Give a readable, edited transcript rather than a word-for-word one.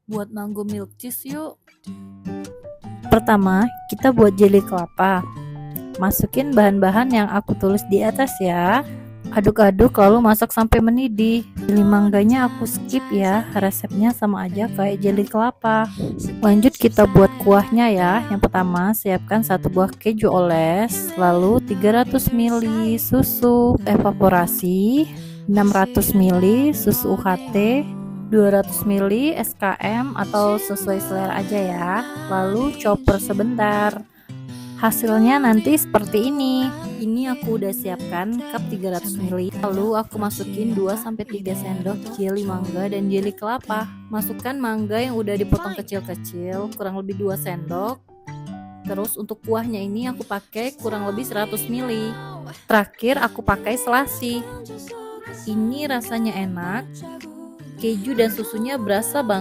Buat mango milk cheese yuk. Pertama, kita buat jelly kelapa. Masukin bahan-bahan yang aku tulis di atas ya. Aduk-aduk lalu masak sampai mendidih. Jelly mangganya aku skip ya, resepnya sama aja kayak jelly kelapa. Lanjut kita buat kuahnya ya. Yang pertama, siapkan 1 buah keju oles, lalu 300 ml susu evaporasi, 600 ml susu UHT, 200 ml SKM atau sesuai selera aja ya. Lalu chopper sebentar. Hasilnya nanti seperti ini. Ini aku udah siapkan cup 300 ml. Lalu aku masukin 2-3 sendok jelly mangga dan jelly kelapa. Masukkan mangga yang udah dipotong kecil-kecil, kurang lebih 2 sendok. Terus untuk kuahnya ini aku pakai kurang lebih 100 ml. Terakhir aku pakai selasi. Ini rasanya enak. Keju dan susunya berasa banget.